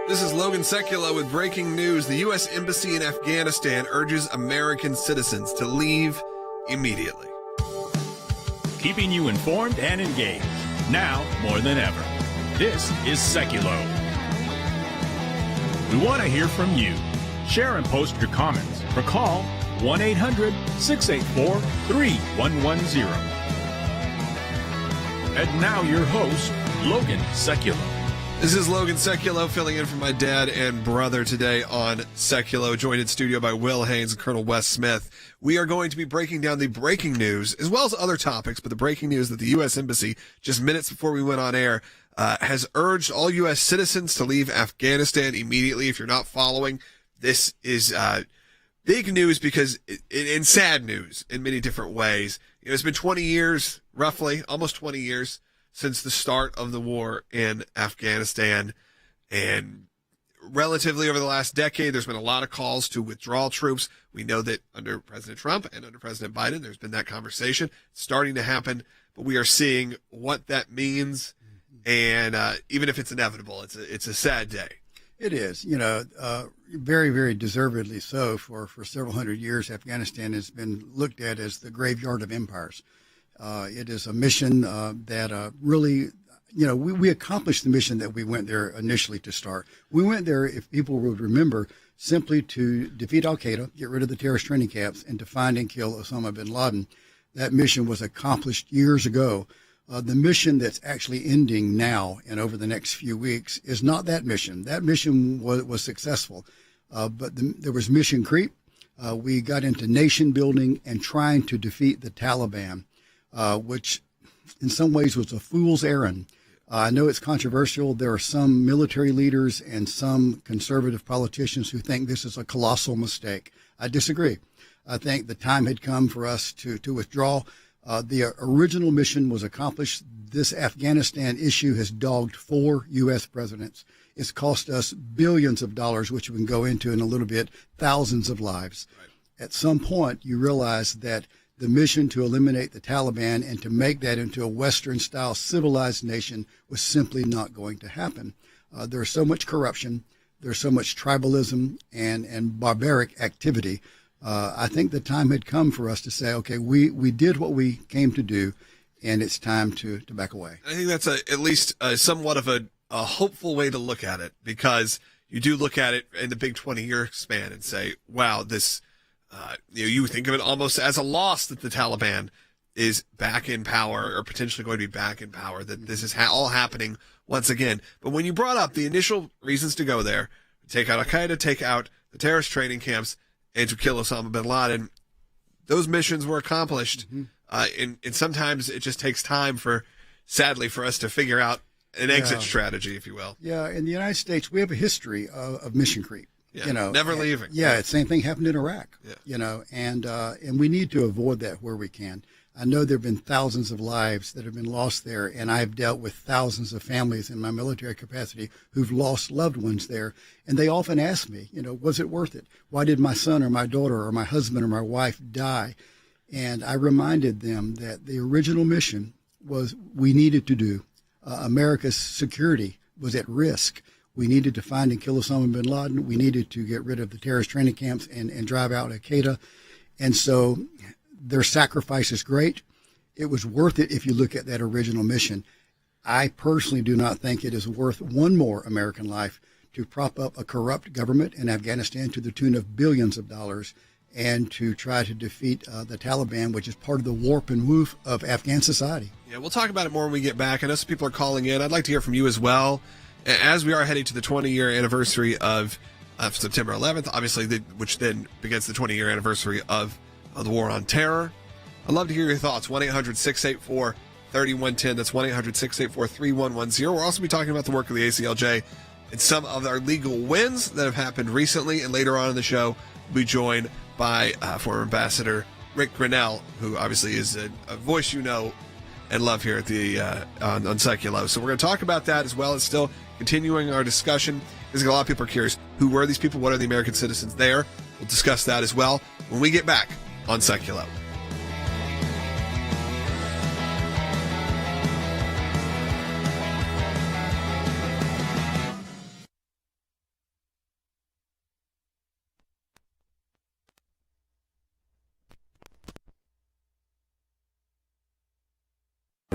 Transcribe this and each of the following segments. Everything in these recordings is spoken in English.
This is Logan Sekulow with breaking news. The U.S. Embassy in Afghanistan urges American citizens to leave immediately. Keeping you informed and engaged, now more than ever. This is Sekulow. We want to hear from you. Share and post your comments or call 1-800-684-3110. And now your host, Logan Sekulow. This is Logan Sekulow filling in for my dad and brother today on Sekulow, joined in studio by Will Haynes and Colonel Wes Smith. We are going to be breaking down the breaking news as well as other topics, but the breaking news that the U.S. Embassy, just minutes before we went on air, has urged all U.S. citizens to leave Afghanistan immediately. If you're not following, this is big news because and sad news in many different ways. You know, it's been 20 years, roughly, almost 20 years, since the start of the war in Afghanistan. And relatively over the last decade, there's been a lot of calls to withdraw troops. We know that under President Trump and under President Biden, there's been that conversation starting to happen, but we are seeing what that means. And even if it's inevitable, it's a sad day. It is, you know, very, very deservedly so. For several hundred years, Afghanistan has been looked at as the graveyard of empires. It is a mission that really, you know, we accomplished the mission that we went there initially to start. We went there, if people would remember, simply to defeat al-Qaeda, get rid of the terrorist training camps, and to find and kill Osama bin Laden. That mission was accomplished years ago. The mission that's actually ending now and over the next few weeks is not that mission. That mission was successful, but there was mission creep. We got into nation building and trying to defeat the Taliban, which in some ways was a fool's errand. I know it's controversial. There are some military leaders and some conservative politicians who think this is a colossal mistake. I disagree. I think the time had come for us to withdraw. The original mission was accomplished. This Afghanistan issue has dogged 4 U.S. presidents. It's cost us billions of dollars, which we can go into in a little bit, thousands of lives. Right. At some point, you realize that the mission to eliminate the Taliban and to make that into a Western-style civilized nation was simply not going to happen. There's so much corruption. There's so much tribalism and barbaric activity. I think the time had come for us to say, okay, we did what we came to do, and it's time to back away. I think that's at least somewhat of a hopeful way to look at it, because you do look at it in the big 20-year span and say, wow, this, you think of it almost as a loss that the Taliban is back in power or potentially going to be back in power, that this is all happening once again. But when you brought up the initial reasons to go there, take out al-Qaeda, take out the terrorist training camps, and to kill Osama bin Laden, those missions were accomplished. Mm-hmm. And sometimes it just takes time sadly, for us to figure out an exit strategy, if you will. Yeah, in the United States, we have a history of mission creep. Yeah, you know, never leaving. Yeah, the same thing happened in Iraq. Yeah. You know, and we need to avoid that where we can. I know there have been thousands of lives that have been lost there, and I've dealt with thousands of families in my military capacity who've lost loved ones there. And they often ask me, you know, was it worth it? Why did my son or my daughter or my husband or my wife die? And I reminded them that the original mission was we needed to do. America's security was at risk. We needed to find and kill Osama bin Laden. We needed to get rid of the terrorist training camps and drive out al-Qaeda. And so their sacrifice is great. It was worth it if you look at that original mission. I personally do not think it is worth one more American life to prop up a corrupt government in Afghanistan to the tune of billions of dollars and to try to defeat the Taliban, which is part of the warp and woof of Afghan society. Yeah, we'll talk about it more when we get back. I know some people are calling in. I'd like to hear from you as well. As we are heading to the 20-year anniversary of September 11th, obviously, which then begins the 20-year anniversary of the war on terror. I'd love to hear your thoughts. 1-800-684-3110. That's 1-800-684-3110. We'll also be talking about the work of the ACLJ and some of our legal wins that have happened recently. And later on in the show, we'll be joined by former Ambassador Rick Grinnell, who obviously is a voice you know and love here at the on Sekulow. So we're going to talk about that as well as still continuing our discussion. Because a lot of people are curious, who were these people? What are the American citizens there? We'll discuss that as well when we get back on Sekulow.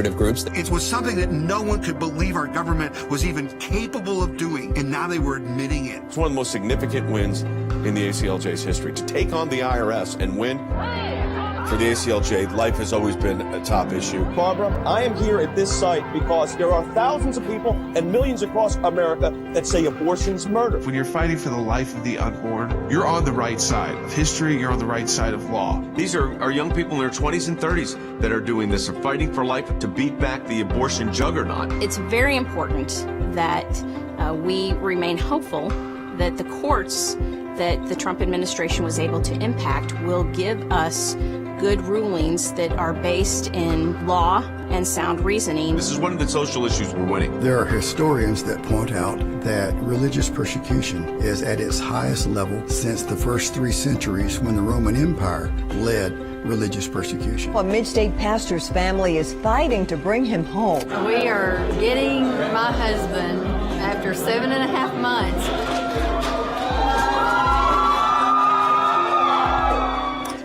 groups. It was something that no one could believe our government was even capable of doing, and now they were admitting it. It's one of the most significant wins in the ACLJ's history. To take on the IRS and win for the ACLJ, life has always been a top issue. Barbara, I am here at this site because there are thousands of people and millions across America that say abortion's murder. When you're fighting for the life of the unborn, you're on the right side of history, you're on the right side of law. These are young people in their 20s and 30s that are doing this, are fighting for life to beat back the abortion juggernaut. It's very important that we remain hopeful that the courts that the Trump administration was able to impact will give us good rulings that are based in law and sound reasoning. This is one of the social issues we're winning. There are historians that point out that religious persecution is at its highest level since the first 3 centuries when the Roman Empire led religious persecution. A mid-state pastor's family is fighting to bring him home. We are getting my husband after 7.5 months.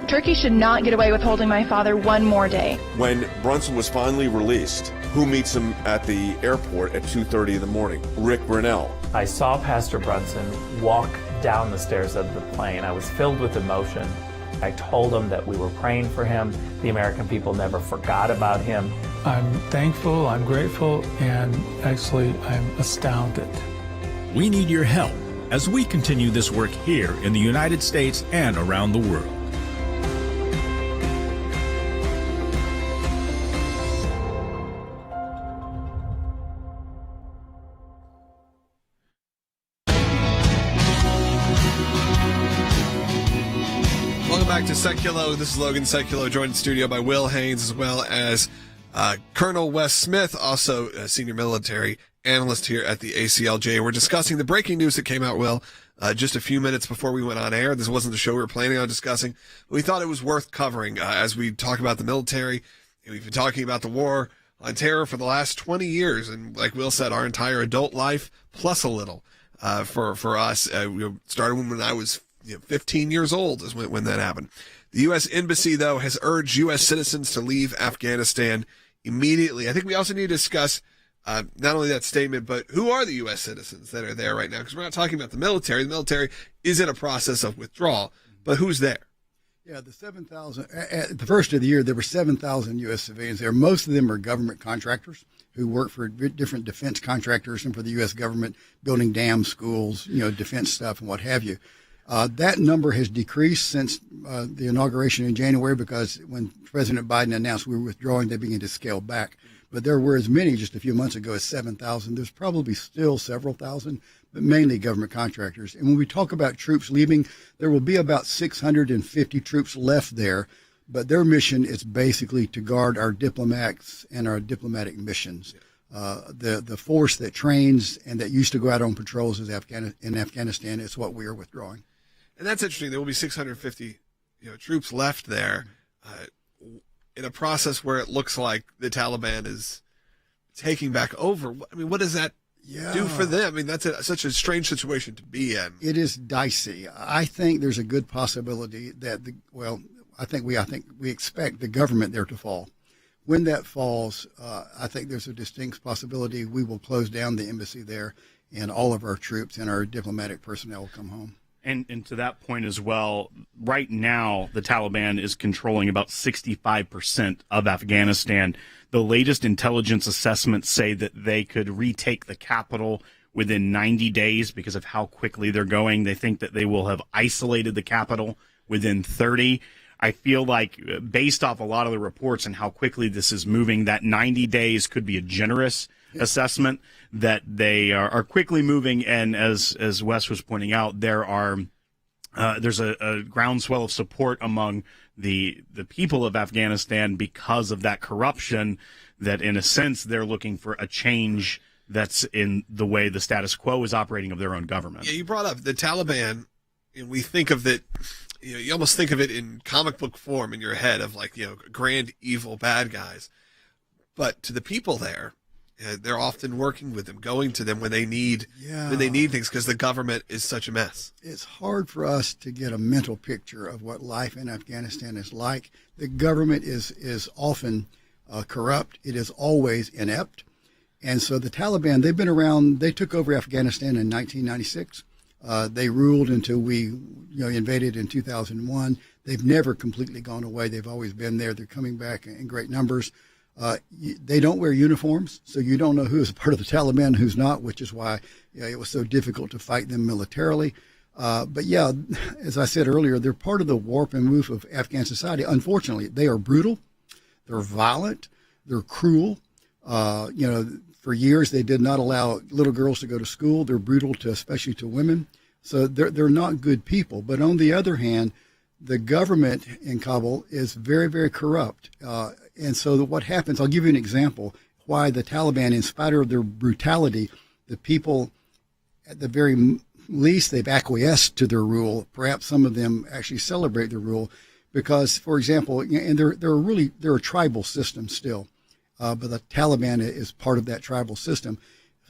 Turkey should not get away with holding my father one more day. When Brunson was finally released, who meets him at the airport at 2:30 in the morning? Rick Brunell. I saw Pastor Brunson walk down the stairs of the plane. I was filled with emotion. I told him that we were praying for him. The American people never forgot about him. I'm thankful, I'm grateful, and actually I'm astounded. We need your help as we continue this work here in the United States and around the world. Back to Sekulow. This is Logan Sekulow, joined in studio by Will Haynes, as well as Colonel Wes Smith, also a senior military analyst here at the ACLJ. We're discussing the breaking news that came out, Will, just a few minutes before we went on air. This wasn't the show we were planning on discussing, but we thought it was worth covering as we talk about the military. We've been talking about the war on terror for the last 20 years, and like Will said, our entire adult life plus a little for us. We started when I was 15 years old is when that happened. The U.S. Embassy, though, has urged U.S. citizens to leave Afghanistan immediately. I think we also need to discuss not only that statement, but who are the U.S. citizens that are there right now? Because we're not talking about the military. The military is in a process of withdrawal, but who's there? Yeah, the 7,000, at the first of the year, there were 7,000 U.S. civilians there. Most of them are government contractors who work for different defense contractors and for the U.S. government, building dams, schools, defense stuff and what have you. That number has decreased since the inauguration in January, because when President Biden announced we were withdrawing, they began to scale back. But there were as many just a few months ago as 7,000. There's probably still several thousand, but mainly government contractors. And when we talk about troops leaving, there will be about 650 troops left there, but their mission is basically to guard our diplomats and our diplomatic missions. The force that trains and that used to go out on patrols in Afghanistan is what we are withdrawing. And that's interesting. There will be 650 troops left there in a process where it looks like the Taliban is taking back over. I mean, what does that do for them? I mean, that's such a strange situation to be in. It is dicey. I think there's a good possibility that I think we expect the government there to fall. When that falls, I think there's a distinct possibility we will close down the embassy there, and all of our troops and our diplomatic personnel will come home. And to that point as well, right now the Taliban is controlling about 65% of Afghanistan. The latest intelligence assessments say that they could retake the capital within 90 days because of how quickly they're going. They think that they will have isolated the capital within 30. I feel like, based off a lot of the reports and how quickly this is moving, that 90 days could be a generous assessment, that they are quickly moving. And as Wes was pointing out, there's a groundswell of support among the people of Afghanistan because of that corruption, that in a sense they're looking for a change that's in the way the status quo is operating of their own government. Yeah, you brought up the Taliban, and we think of it, you almost think of it in comic book form in your head of grand evil bad guys. But to the people there, they're often working with them, going to them when they need things, because the government is such a mess. It's hard for us to get a mental picture of what life in Afghanistan is like. The government is often corrupt. It is always inept. And so the Taliban, they've been around. They took over Afghanistan in 1996. They ruled until we invaded in 2001. They've never completely gone away. They've always been there. They're coming back in great numbers. They don't wear uniforms, so you don't know who is a part of the Taliban and who's not, which is why it was so difficult to fight them militarily. But yeah, as I said earlier, they're part of the warp and woof of Afghan society. Unfortunately, they are brutal. They're violent. They're cruel. For years, they did not allow little girls to go to school. They're brutal especially to women. So they're not good people. But on the other hand, the government in Kabul is very, very corrupt. And so what happens, I'll give you an example why the Taliban, in spite of their brutality, the people, at the very least, they've acquiesced to their rule. Perhaps some of them actually celebrate their rule because, for example, and they're a tribal system still. But the Taliban is part of that tribal system.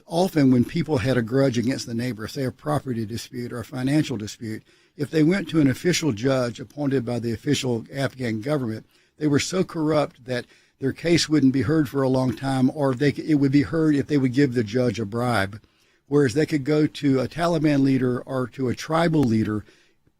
Often when people had a grudge against the neighbor, say a property dispute or a financial dispute, if they went to an official judge appointed by the official Afghan government, they were so corrupt that their case wouldn't be heard for a long time, or it would be heard if they would give the judge a bribe. Whereas they could go to a Taliban leader or to a tribal leader,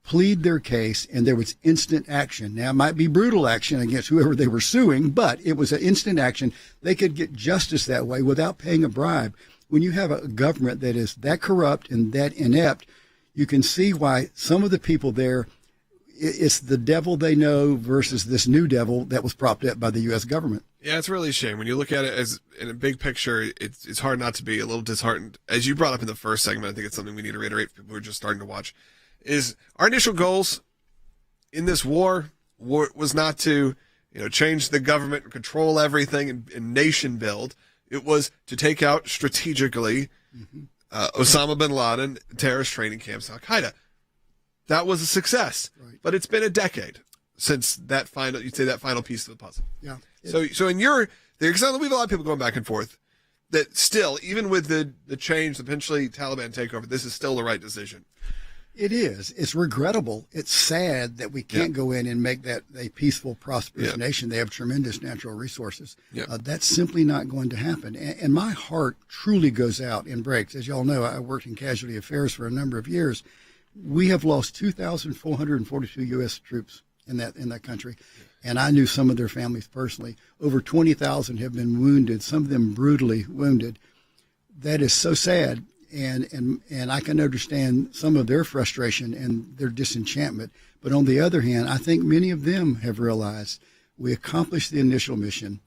plead their case, and there was instant action. Now, it might be brutal action against whoever they were suing, but it was an instant action. They could get justice that way without paying a bribe. When you have a government that is that corrupt and that inept, you can see why some of the people there, it's the devil they know versus this new devil that was propped up by the U.S. government. Yeah, it's really a shame. When you look at it as in a big picture, it's hard not to be a little disheartened. As you brought up in the first segment, I think it's something we need to reiterate for people who are just starting to watch, is our initial goals in this war was not to change the government and control everything and nation build. It was to take out strategically Osama bin Laden, terrorist training camps, Al-Qaeda. That was a success, right. But it's been a decade since that final piece of the puzzle. Yeah. So in your, because we have a lot of people going back and forth, that still, even with the change, the potentially Taliban takeover, this is still the right decision. It is. It's regrettable. It's sad that we can't go in and make that a peaceful, prosperous nation. They have tremendous natural resources. That's simply not going to happen. And my heart truly goes out and breaks. As y'all know, I worked in casualty affairs for a number of years. We have lost 2,442 U.S. troops in that country. And I knew some of their families personally. Over 20,000 have been wounded, some of them brutally wounded. That is so sad. And I can understand some of their frustration and their disenchantment. But on the other hand, I think many of them have realized we accomplished the initial mission.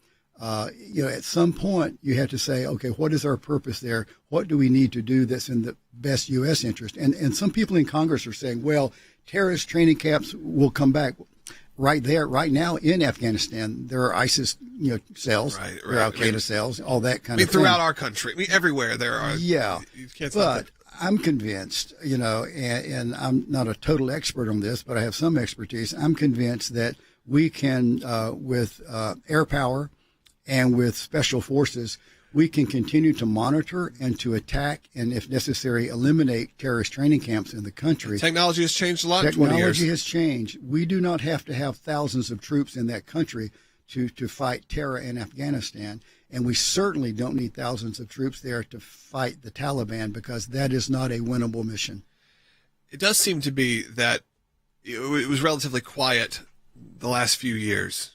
At some point you have to say, okay, what is our purpose there? What do we need to do that's in the best U.S. interest? And some people in Congress are saying, well, terrorist training camps will come back. Right now in Afghanistan, there are ISIS, cells, there are Al-Qaeda cells, all that kind of thing. Throughout our country, everywhere there are. Yeah, you can't but I'm convinced, and I'm not a total expert on this, but I have some expertise. I'm convinced that we can, with air power and with special forces, we can continue to monitor and to attack and, if necessary, eliminate terrorist training camps in the country. Technology has changed a lot in 20 years. Technology has changed. We do not have to have thousands of troops in that country to fight terror in Afghanistan. And we certainly don't need thousands of troops there to fight the Taliban, because that is not a winnable mission. It does seem to be that it was relatively quiet the last few years,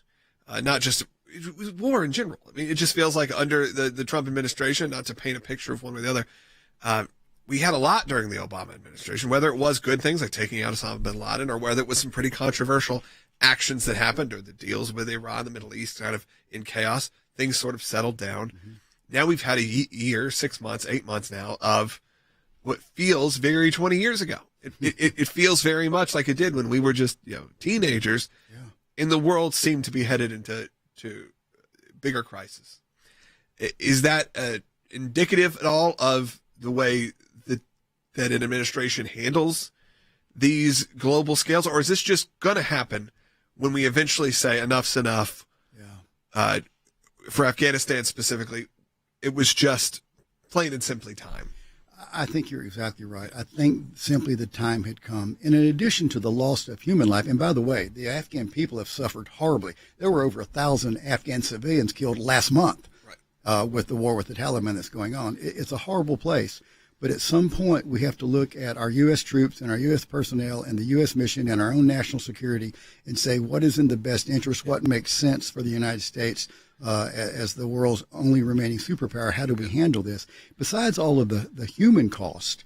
not just it was war in general. It just feels like under the Trump administration, not to paint a picture of one or the other, we had a lot during the Obama administration, whether it was good things like taking out Osama bin Laden, or whether it was some pretty controversial actions that happened, or the deals with Iran, the Middle East, kind of in chaos. Things sort of settled down. Mm-hmm. Now we've had a year, 6 months, 8 months now of what feels very 20 years ago. It feels very much like it did when we were just teenagers, and the world seemed to be headed into bigger crisis. Is that indicative at all of the way that an administration handles these global scales, or is this just going to happen when we eventually say enough's enough? For Afghanistan specifically, it was just plain and simply time. I think you're exactly right. I think simply the time had come. And in addition to the loss of human life, and by the way, the Afghan people have suffered horribly. There were over 1,000 Afghan civilians killed last month with the war with the Taliban that's going on. It's a horrible place. But at some point, we have to look at our U.S. troops and our U.S. personnel and the U.S. mission and our own national security and say what is in the best interest, what makes sense for the United States as the world's only remaining superpower. How do we handle this? Besides all of the human cost,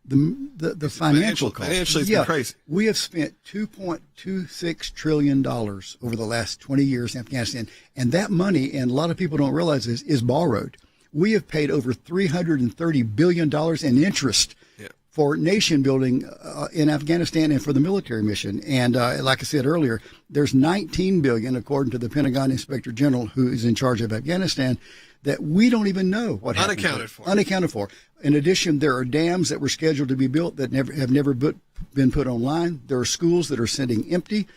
the financial cost. Financially, it's been crazy. We have spent $2.26 trillion over the last 20 years in Afghanistan. And that money, and a lot of people don't realize this, is borrowed. We have paid over $330 billion in interest for nation building in Afghanistan and for the military mission. And like I said earlier, there's $19 billion, according to the Pentagon Inspector General, who is in charge of Afghanistan, that we don't even know what happened. Unaccounted for. In addition, there are dams that were scheduled to be built that have never been put online. There are schools that are sitting empty.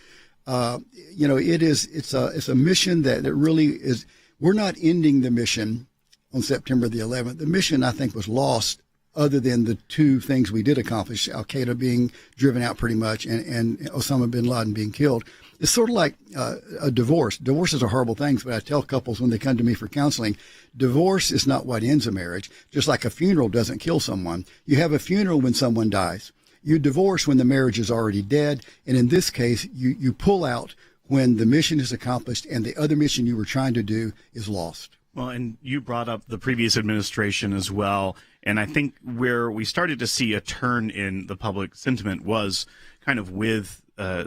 It's a mission that really is. We're not ending the mission on September the 11th. The mission, I think, was lost other than the two things we did accomplish, al-Qaeda being driven out pretty much and Osama bin Laden being killed. It's sort of like a divorce. Divorces are horrible things, but I tell couples when they come to me for counseling, divorce is not what ends a marriage, just like a funeral doesn't kill someone. You have a funeral when someone dies. You divorce when the marriage is already dead, and in this case, you pull out when the mission is accomplished and the other mission you were trying to do is lost. Well, and you brought up the previous administration as well. And I think where we started to see a turn in the public sentiment was kind of with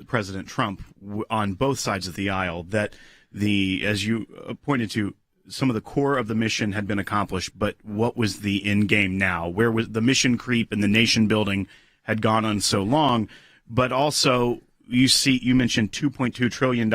President Trump on both sides of the aisle, that as you pointed to, some of the core of the mission had been accomplished, but what was the end game now? Where was the mission creep and the nation building had gone on so long, but also you mentioned $2.2 trillion.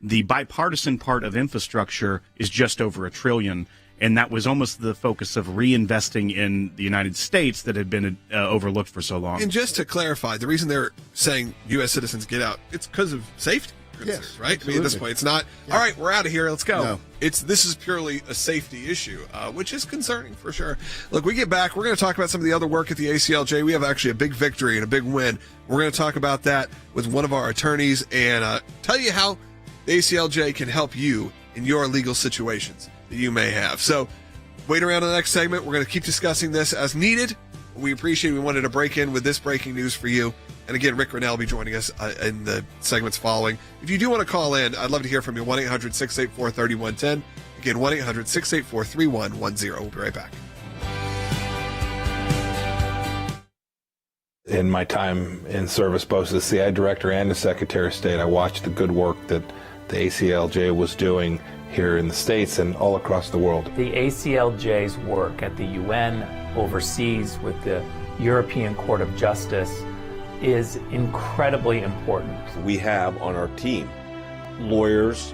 The bipartisan part of infrastructure is just over $1 trillion. And that was almost the focus of reinvesting in the United States that had been overlooked for so long. And just to clarify, the reason they're saying U.S. citizens get out, it's because of safety concerns, right? Absolutely. I mean, at this point, it's not, all right, we're out of here, let's go. No. This is purely a safety issue, which is concerning for sure. Look, we get back, we're going to talk about some of the other work at the ACLJ. We have actually a big victory and a big win. We're going to talk about that with one of our attorneys and tell you how the ACLJ can help you in your legal situations that you may have. So wait around in the next segment. We're going to keep discussing this as needed. We appreciate we wanted to break in with this breaking news for you. And again, Rick Grinnell will be joining us in the segments following. If you do want to call in, I'd love to hear from you. 1-800-684-3110. Again, 1-800-684-3110. We'll be right back. In my time in service, both as the CI director and as Secretary of State, I watched the good work that the ACLJ was doing here in the States and all across the world. The ACLJ's work at the UN, overseas with the European Court of Justice, is incredibly important. We have on our team lawyers,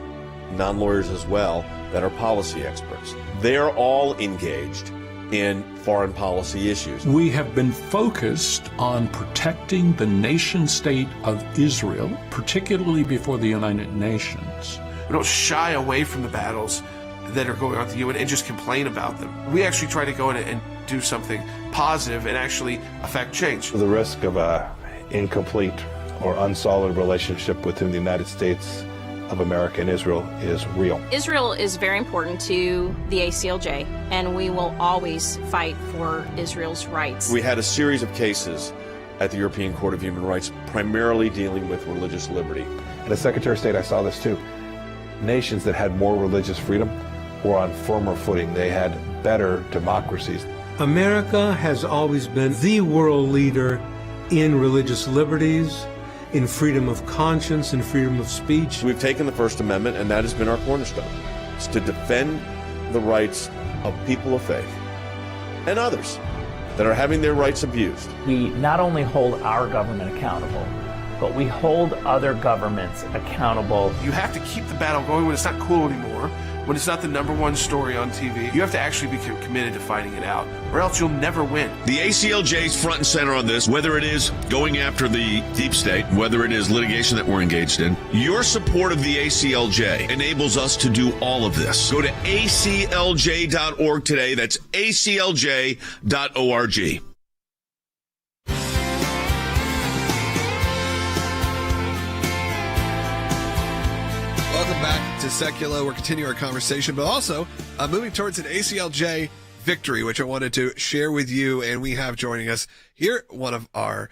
non-lawyers as well, that are policy experts. They're all engaged in foreign policy issues. We have been focused on protecting the nation state of Israel, particularly before the United Nations. We don't shy away from the battles that are going on at the UN and just complain about them. We actually try to go in and do something positive and actually affect change. The risk of a incomplete or unsolid relationship within the United States of America and Israel is real. Israel is very important to the ACLJ, and we will always fight for Israel's rights. We had a series of cases at the European Court of Human Rights, primarily dealing with religious liberty. And as Secretary of State, I saw this too. Nations that had more religious freedom were on firmer footing. They had better democracies. America has always been the world leader in religious liberties, in freedom of conscience and freedom of speech. We've taken the First Amendment, and that has been our cornerstone. It's to defend the rights of people of faith and others that are having their rights abused. We not only hold our government accountable, but we hold other governments accountable. You have to keep the battle going when it's not cool anymore. when it's not the number one story on TV, you have to actually be committed to fighting it out, or else you'll never win. The ACLJ's front and center on this, whether it is going after the deep state, whether it is litigation that we're engaged in. Your support of the ACLJ enables us to do all of this. Go to aclj.org today. That's aclj.org. Welcome back to Sekulow. We're continuing our conversation, but also moving towards an ACLJ victory, which I wanted to share with you. And we have joining us here one of our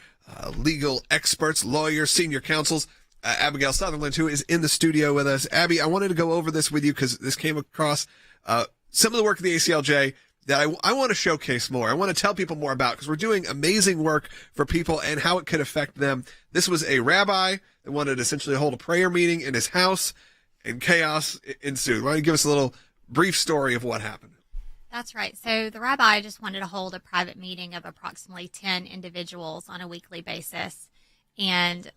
legal experts, lawyers, senior counsels, Abigail Sutherland, who is in the studio with us. Abby, I wanted to go over this with you because this came across some of the work of the ACLJ that I want to showcase more. I want to tell people more about because we're doing amazing work for people and how it could affect them. This was a rabbi that wanted to essentially hold a prayer meeting in his house, and chaos ensued. Why don't you give us a little brief story of what happened? That's right. So the rabbi just wanted to hold a private meeting of approximately 10 individuals on a weekly basis. And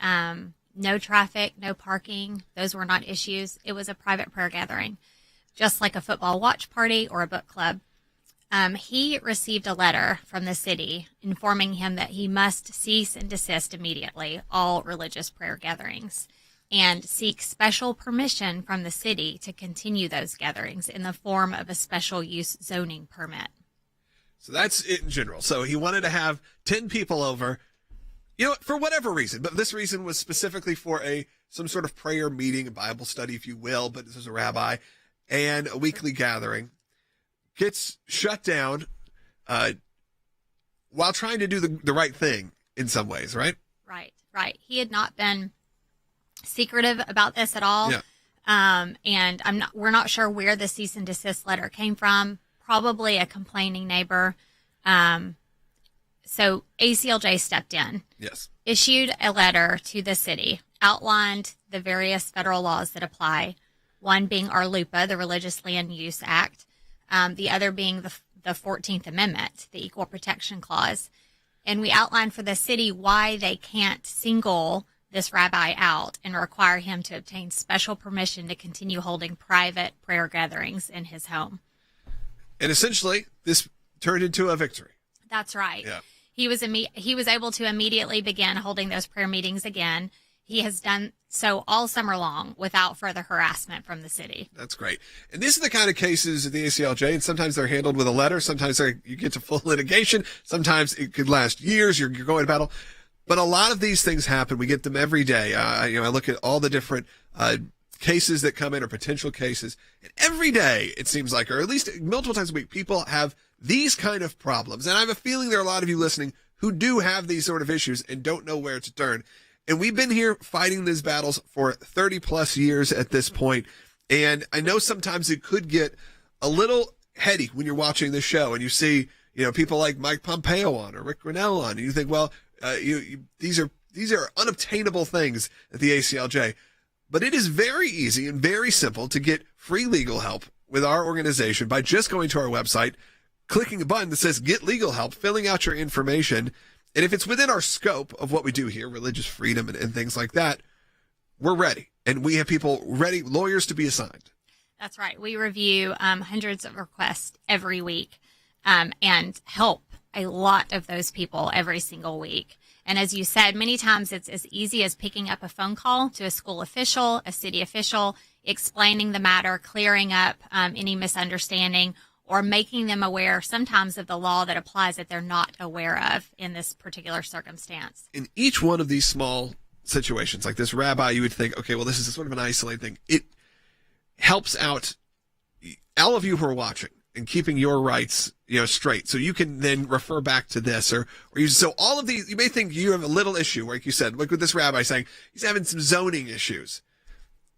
no traffic, no parking. Those were not issues. It was a private prayer gathering, just like a football watch party or a book club. He received a letter from the city informing him that he must cease and desist immediately all religious prayer gatherings and seek special permission from the city to continue those gatherings in the form of a special use zoning permit. So that's it in general. So he wanted to have 10 people over, for whatever reason, but this reason was specifically for some sort of prayer meeting, a Bible study, if you will, but this was a rabbi, and a weekly gathering. Gets shut down while trying to do the right thing in some ways, right? Right. He had not been secretive about this at all. Yeah. And we're not sure where the cease and desist letter came from. Probably a complaining neighbor. So ACLJ stepped in. Yes. Issued a letter to the city, outlined the various federal laws that apply, one being our LUPA, the Religious Land Use Act, the other being the 14th Amendment, the Equal Protection Clause. And we outlined for the city why they can't single this rabbi out and require him to obtain special permission to continue holding private prayer gatherings in his home. And essentially, this turned into a victory. That's right. Yeah. He was able to immediately begin holding those prayer meetings again. He has done so all summer long without further harassment from the city. That's great. And these are the kind of cases at the ACLJ, and sometimes they're handled with a letter. Sometimes you get to full litigation. Sometimes it could last years. You're going to battle. But a lot of these things happen. We get them every day. I look at all the different cases that come in or potential cases. And every day, it seems like, or at least multiple times a week, people have these kind of problems. And I have a feeling there are a lot of you listening who do have these sort of issues and don't know where to turn. And we've been here fighting these battles for 30 plus years at this point. And I know sometimes it could get a little heady when you're watching this show and you see, people like Mike Pompeo on or Rick Grinnell on, and you think, well, these are unobtainable things at the ACLJ. But it is very easy and very simple to get free legal help with our organization by just going to our website, clicking a button that says Get Legal Help, filling out your information. And if it's within our scope of what we do here, religious freedom and things like that, we're ready. And we have people ready, lawyers to be assigned. That's right. We review hundreds of requests every week and help a lot of those people every single week. And as you said, many times it's as easy as picking up a phone call to a school official, a city official, explaining the matter, clearing up any misunderstanding, or making them aware sometimes of the law that applies that they're not aware of in this particular circumstance. In each one of these small situations, like this rabbi, you would think, okay, well, this is sort of an isolated thing. It helps out all of you who are watching and keeping your rights, straight. So you can then refer back to this so all of these, you may think you have a little issue, like you said, like with this rabbi saying he's having some zoning issues.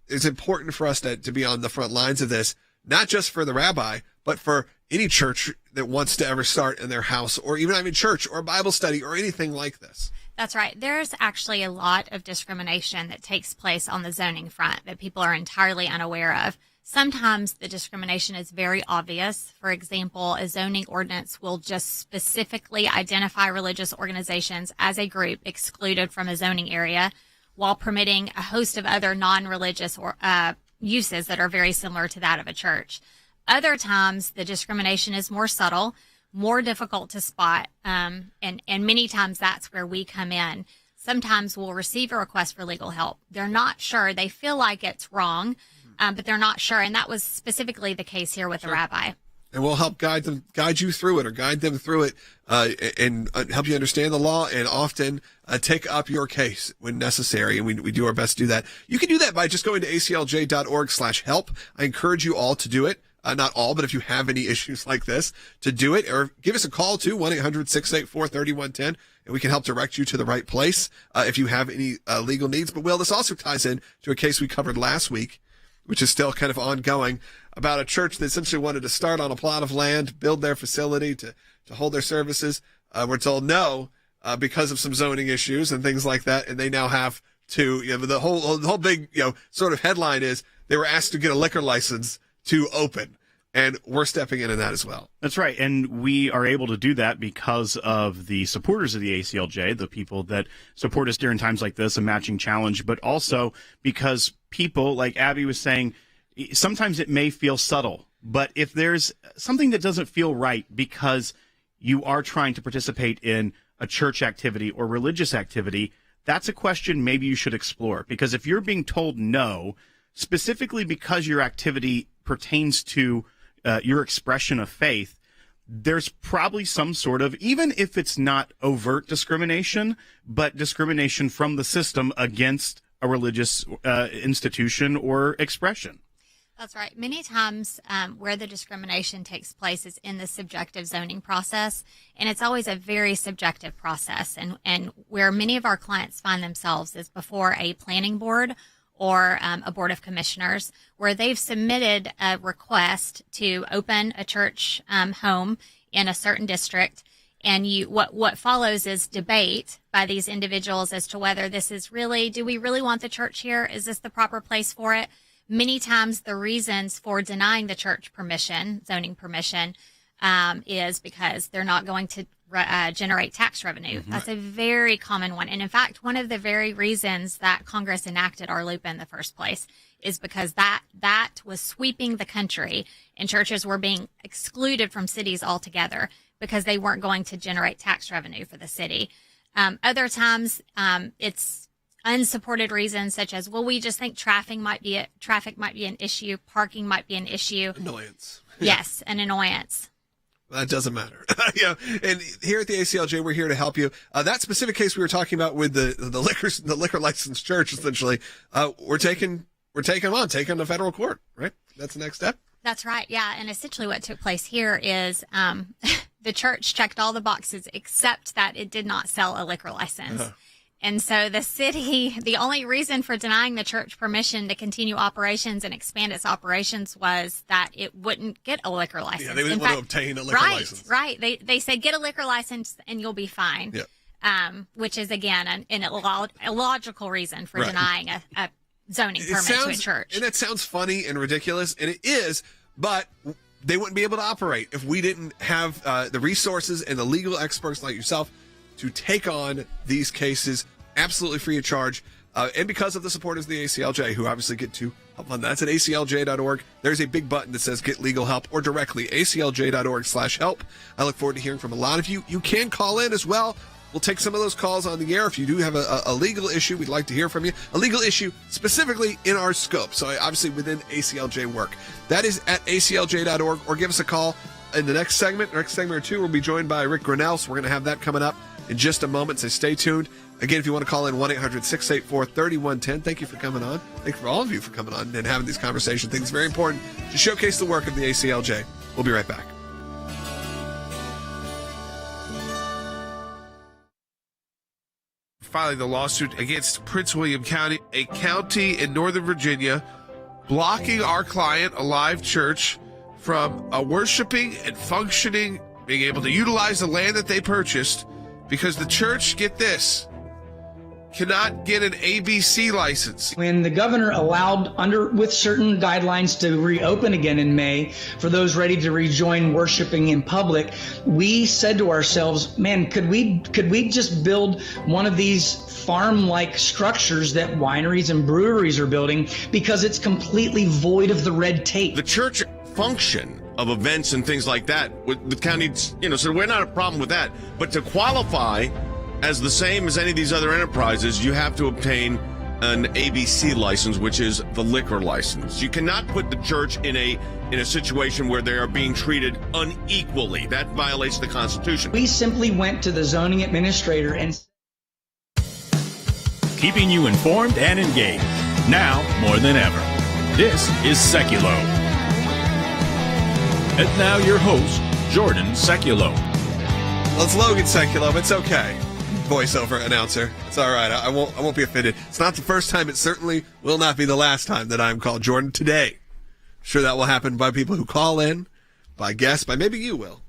It's important for us to be on the front lines of this, not just for the rabbi, but for any church that wants to ever start in their house, or even church or Bible study or anything like this. That's right. There's actually a lot of discrimination that takes place on the zoning front that people are entirely unaware of. Sometimes the discrimination is very obvious. For example, a zoning ordinance will just specifically identify religious organizations as a group excluded from a zoning area while permitting a host of other non-religious uses that are very similar to that of a church. Other times, the discrimination is more subtle, more difficult to spot, and many times that's where we come in. Sometimes we'll receive a request for legal help. They're not sure. They feel like it's wrong, but they're not sure. And that was specifically the case here with the rabbi. And we'll help guide you through it, or guide them through it, and help you understand the law, and often take up your case when necessary. And we do our best to do that. You can do that by just going to aclj.org/help. I encourage you all to do it. Not all, but if you have any issues like this, to do it, or give us a call too, 1-800-684-3110, and we can help direct you to the right place if you have any legal needs. But Will, this also ties in to a case we covered last week, which is still kind of ongoing, about a church that essentially wanted to start on a plot of land, build their facility to hold their services. We're told no because of some zoning issues and things like that, and they now have to. The whole big sort of headline is they were asked to get a liquor license to open, and we're stepping in that as well. That's right, and we are able to do that because of the supporters of the ACLJ, the people that support us during times like this, a matching challenge, but also because people, like Abby was saying, sometimes it may feel subtle, but if there's something that doesn't feel right because you are trying to participate in a church activity or religious activity, that's a question maybe you should explore. Because if you're being told no, specifically because your activity pertains to your expression of faith, there's probably some sort of, even if it's not overt discrimination, but discrimination from the system against a religious institution or expression. That's right. Many times where the discrimination takes place is in the subjective zoning process, and it's always a very subjective process. And where many of our clients find themselves is before a planning board or a board of commissioners, where they've submitted a request to open a church home in a certain district. And what follows is debate by these individuals as to whether this is really, do we really want the church here? Is this the proper place for it? Many times the reasons for denying the church permission, zoning permission, is because they're not going to generate tax revenue. That's a very common one. And in fact, one of the very reasons that Congress enacted our LUPA in the first place is because that was sweeping the country, and churches were being excluded from cities altogether because they weren't going to generate tax revenue for the city. Other times, it's unsupported reasons such as, well, we just think traffic might be an issue, parking might be an issue. Annoyance. Yes, an annoyance. That doesn't matter. And here at the ACLJ, we're here to help you. That specific case we were talking about with the liquor licensed church, essentially, we're taking them on to federal court, right? That's the next step. That's right. Yeah. And essentially what took place here is, the church checked all the boxes except that it did not sell a liquor license. And so the city, the only reason for denying the church permission to continue operations and expand its operations was that it wouldn't get a licker license. Yeah, they didn't want to obtain a liquor license. Right. They said, get a liquor license and you'll be fine. Yeah. Which is, again, an illogical reason for denying a zoning permit to a church. And that sounds funny and ridiculous, and it is, but they wouldn't be able to operate if we didn't have the resources and the legal experts like yourself to take on these cases absolutely free of charge, and because of the supporters of the ACLJ, who obviously get to help on that. That's at aclj.org. There's a big button that says get legal help, or directly aclj.org/help. I look forward to hearing from a lot of you. You can call in as well. We'll take some of those calls on the air. If you do have a legal issue, we'd like to hear from you. A legal issue specifically in our scope, so obviously within ACLJ work. That is at aclj.org, or give us a call in the next segment or two. We'll be joined by Rick Grinnell, so we're going to have that coming up in just a moment, so stay tuned. Again, if you want to call in, 1-800-684-3110. Thank you for coming on. Thank you for all of you for coming on and having these conversations. I think it's very important to showcase the work of the ACLJ. We'll be right back. Filing the lawsuit against Prince William County, a county in Northern Virginia, blocking our client, a live church, from worshiping and functioning, being able to utilize the land that they purchased, because the church, get this, cannot get an ABC license. When the governor allowed with certain guidelines to reopen again in May for those ready to rejoin worshiping in public, we said to ourselves, man, could we just build one of these farm-like structures that wineries and breweries are building, because it's completely void of the red tape. The church function of events and things like that, the county, so we're not a problem with that. But to qualify as the same as any of these other enterprises, you have to obtain an ABC license, which is the liquor license. You cannot put the church in a situation where they are being treated unequally. That violates the Constitution. We simply went to the zoning administrator and keeping you informed and engaged, now more than ever. This is Sekulow. And now your host, Jordan Sekulow. Well, it's Logan Sekulow. It's okay. Voiceover announcer. It's all right. I won't be offended. It's not the first time. It certainly will not be the last time that I'm called Jordan today. I'm sure that will happen by people who call in, by guests, by maybe you will.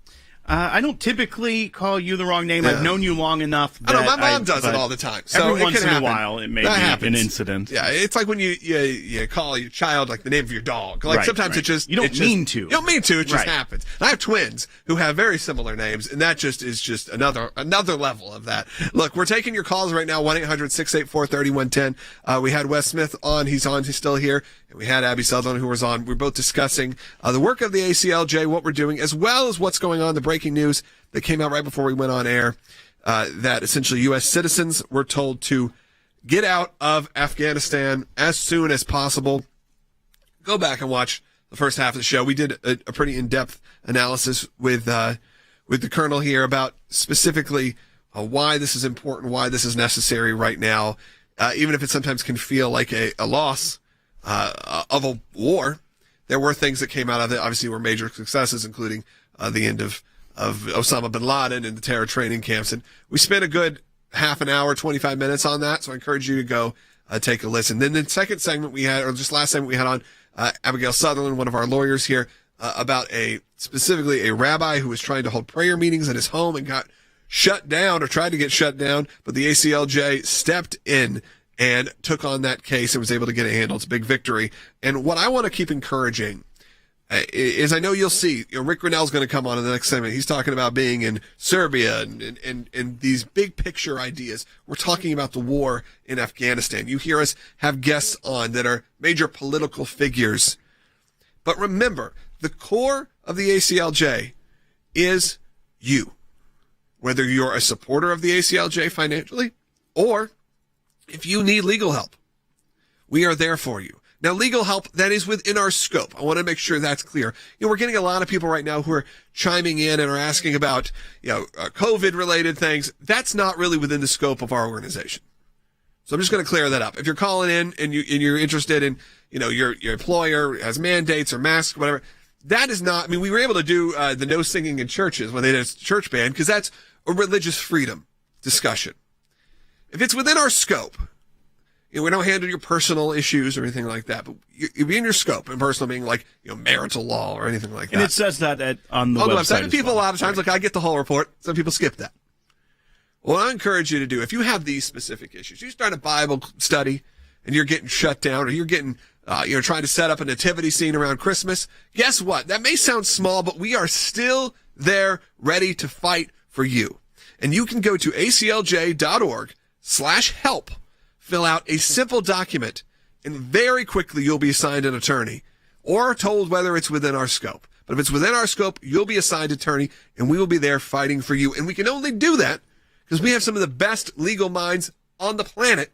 I don't typically call you the wrong name. Yeah. I've known you long enough. I know my mom does it all the time. So every once in a while, it may be an incident. Yeah, it's like when you call your child like the name of your dog. Like sometimes it just you don't mean to. You don't mean to. It just happens. And I have twins who have very similar names, and that just is just another level of that. Look, we're taking your calls right now. 1-800-684-3110. We had Wes Smith on. He's still here. And we had Abby Sutherland, who was on. We're both discussing the work of the ACLJ, what we're doing, as well as what's going on, the breaking news that came out right before we went on air, that essentially U.S. citizens were told to get out of Afghanistan as soon as possible. Go back and watch the first half of the show. We did a pretty in-depth analysis with the Colonel here about specifically why this is important, why this is necessary right now, even if it sometimes can feel like a loss of a war. There were things that came out of it. Obviously, were major successes, including the end of Osama bin Laden and the terror training camps. And we spent a good half an hour, 25 minutes on that. So I encourage you to go take a listen. Then the second segment we had, or just last segment we had on Abigail Sutherland, one of our lawyers here, about specifically a rabbi who was trying to hold prayer meetings at his home and got shut down, or tried to get shut down, but the ACLJ stepped in and took on that case and was able to get it handled. It's a big victory. And what I want to keep encouraging is, I know you'll see, Rick Grinnell's going to come on in the next segment. He's talking about being in Serbia and these big picture ideas. We're talking about the war in Afghanistan. You hear us have guests on that are major political figures. But remember, the core of the ACLJ is you. Whether you're a supporter of the ACLJ financially, or if you need legal help, we are there for you. Now, legal help that is within our scope. I want to make sure that's clear. We're getting a lot of people right now who are chiming in and are asking about, COVID-related things. That's not really within the scope of our organization. So I'm just going to clear that up. If you're calling in and you're interested in, your employer has mandates or masks, whatever, that is not. I mean, we were able to do the no singing in churches when they did a church ban, because that's a religious freedom discussion. If it's within our scope, we don't handle your personal issues or anything like that, but you'd be in your scope, and personal being like, marital law or anything like that. And it says that on the website. And people a lot of times, I get the whole report. Some people skip that. Well, I encourage you to do, if you have these specific issues, you start a Bible study and you're getting shut down, or you're getting, trying to set up a nativity scene around Christmas, guess what? That may sound small, but we are still there ready to fight for you. And you can go to aclj.org/help. Fill out a simple document, and very quickly you'll be assigned an attorney, or told whether it's within our scope. But if it's within our scope, you'll be assigned an attorney, and we will be there fighting for you. And we can only do that because we have some of the best legal minds on the planet,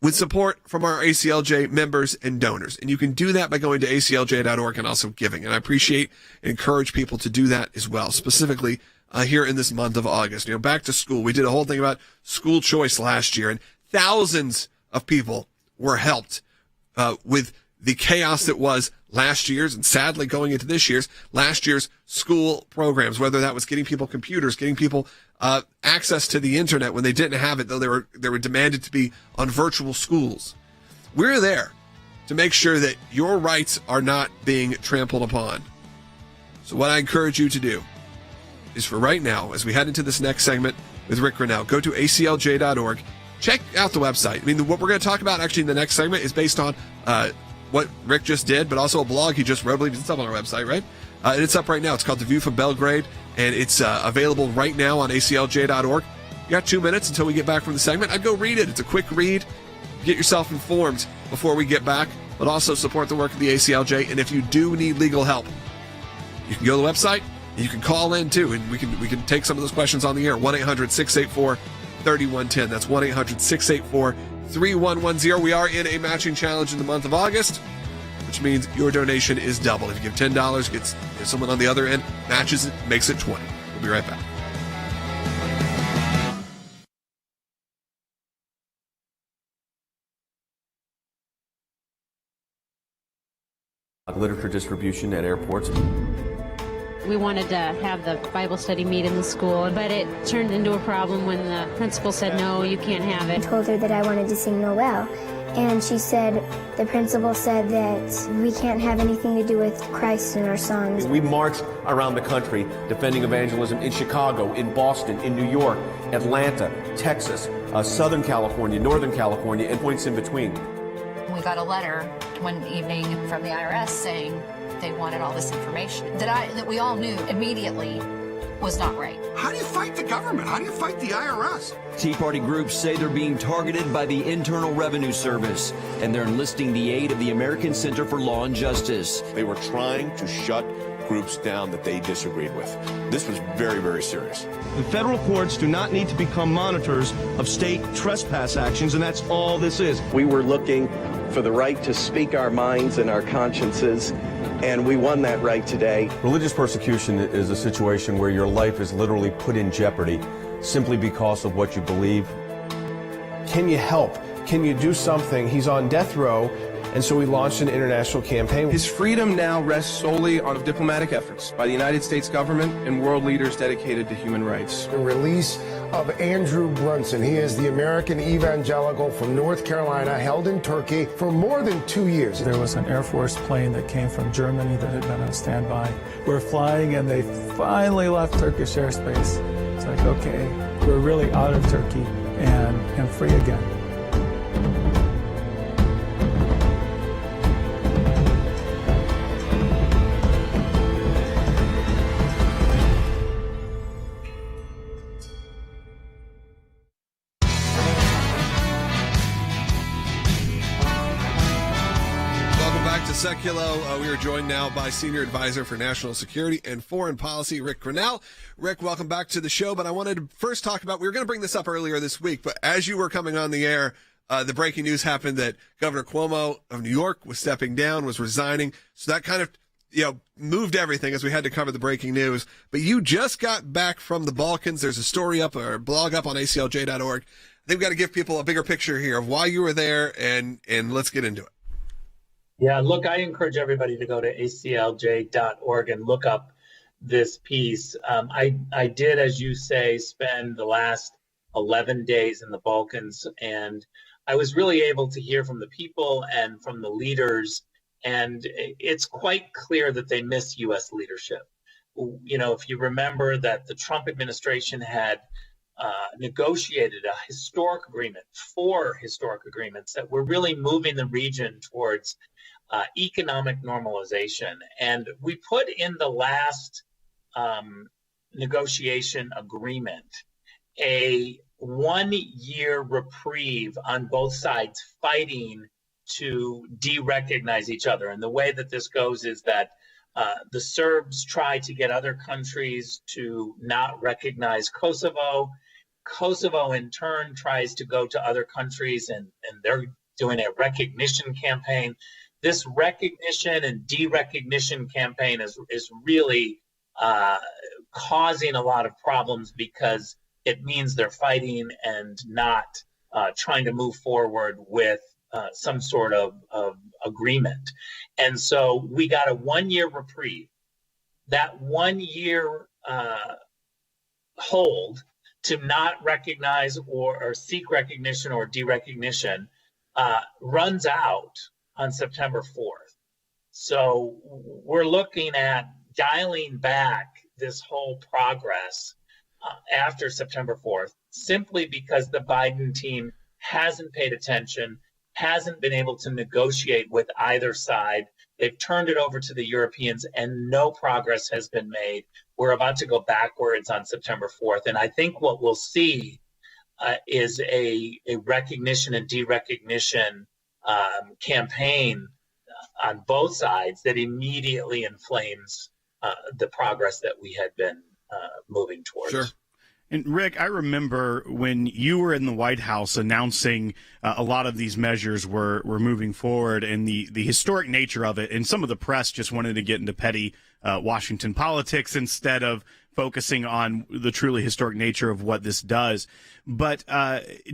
with support from our ACLJ members and donors. And you can do that by going to aclj.org and also giving. And I appreciate and encourage people to do that as well, specifically here in this month of August. Back to school. We did a whole thing about school choice last year, and thousands of people were helped with the chaos that was last year's, and sadly going into last year's school programs, whether that was getting people computers, getting people access to the internet when they didn't have it, though they were demanded to be on virtual schools. We're there to make sure that your rights are not being trampled upon. So what I encourage you to do is, for right now, as we head into this next segment with Rick Grinnell, go to aclj.org, check out the website. I mean, what we're going to talk about actually in the next segment is based on what Rick just did, but also a blog he just wrote. I believe it's up on our website, right? And it's up right now. It's called The View from Belgrade, and it's available right now on ACLJ.org. You got 2 minutes until we get back from the segment. I'd go read it. It's a quick read. Get yourself informed before we get back, but also support the work of the ACLJ. And if you do need legal help, you can go to the website, and you can call in too, and we can take some of those questions on the air. 1-800-684-3110. That's 1-800-684-3110. We are in a matching challenge in the month of August, which means your donation is double. If you give $10, gets someone on the other end matches it, makes it 20. We'll be right back. Literature distribution at airports. We wanted to have the Bible study meet in the school, but it turned into a problem when the principal said, no, you can't have it. I told her that I wanted to sing Noel, and she said, the principal said that we can't have anything to do with Christ in our songs. We marched around the country defending evangelism in Chicago, in Boston, in New York, Atlanta, Texas, Southern California, Northern California, and points in between. We got a letter one evening from the IRS saying they wanted all this information that we all knew immediately was not right. How do you fight the government? How do you fight the IRS? Tea Party groups say they're being targeted by the Internal Revenue Service, and they're enlisting the aid of the American Center for Law and Justice. They were trying to shut groups down that they disagreed with. This was very, very serious. The federal courts do not need to become monitors of state trespass actions, and that's all this is. We were looking for the right to speak our minds and our consciences, and we won that right today. Religious persecution is a situation where your life is literally put in jeopardy simply because of what you believe. Can you help? Can you do something? He's on death row, and so we launched an international campaign. His freedom now rests solely on diplomatic efforts by the United States government and world leaders dedicated to human rights. The release of Andrew Brunson. He is the American evangelical from North Carolina, held in Turkey for more than 2 years. There was an Air Force plane that came from Germany that had been on standby. We're flying, and they finally left Turkish airspace. It's like, okay, we're really out of Turkey and free again. Sekulow. We are joined now by Senior Advisor for National Security and Foreign Policy, Rick Grinnell. Rick, welcome back to the show, but I wanted to first talk about, we were going to bring this up earlier this week, but as you were coming on the air, the breaking news happened that Governor Cuomo of New York was stepping down, was resigning, so that kind of, moved everything as we had to cover the breaking news. But you just got back from the Balkans. There's a story up, or a blog up on ACLJ.org. I think we've got to give people a bigger picture here of why you were there, and let's get into it. Yeah, look, I encourage everybody to go to ACLJ.org and look up this piece. I did, as you say, spend the last 11 days in the Balkans, and I was really able to hear from the people and from the leaders, and it's quite clear that they miss U.S. leadership. If you remember that the Trump administration had negotiated a historic agreement, 4 historic agreements that were really moving the region towards economic normalization. And we put in the last negotiation agreement a 1-year reprieve on both sides fighting to de-recognize each other. And the way that this goes is that the Serbs try to get other countries to not recognize Kosovo. Kosovo, in turn, tries to go to other countries, and they're doing a recognition campaign. This recognition and de-recognition campaign is really causing a lot of problems because it means they're fighting and not trying to move forward with some sort of agreement. And so we got a 1-year reprieve. That 1-year hold to not recognize or seek recognition or de-recognition runs out on September 4th. So we're looking at dialing back this whole progress after September 4th, simply because the Biden team hasn't paid attention, hasn't been able to negotiate with either side. They've turned it over to the Europeans and no progress has been made. We're about to go backwards on September 4th. And I think what we'll see is a recognition and derecognition campaign on both sides that immediately inflames the progress that we had been moving towards. Sure. And Rick, I remember when you were in the White House announcing a lot of these measures were moving forward, and the historic nature of it, and some of the press just wanted to get into petty Washington politics instead of focusing on the truly historic nature of what this does. But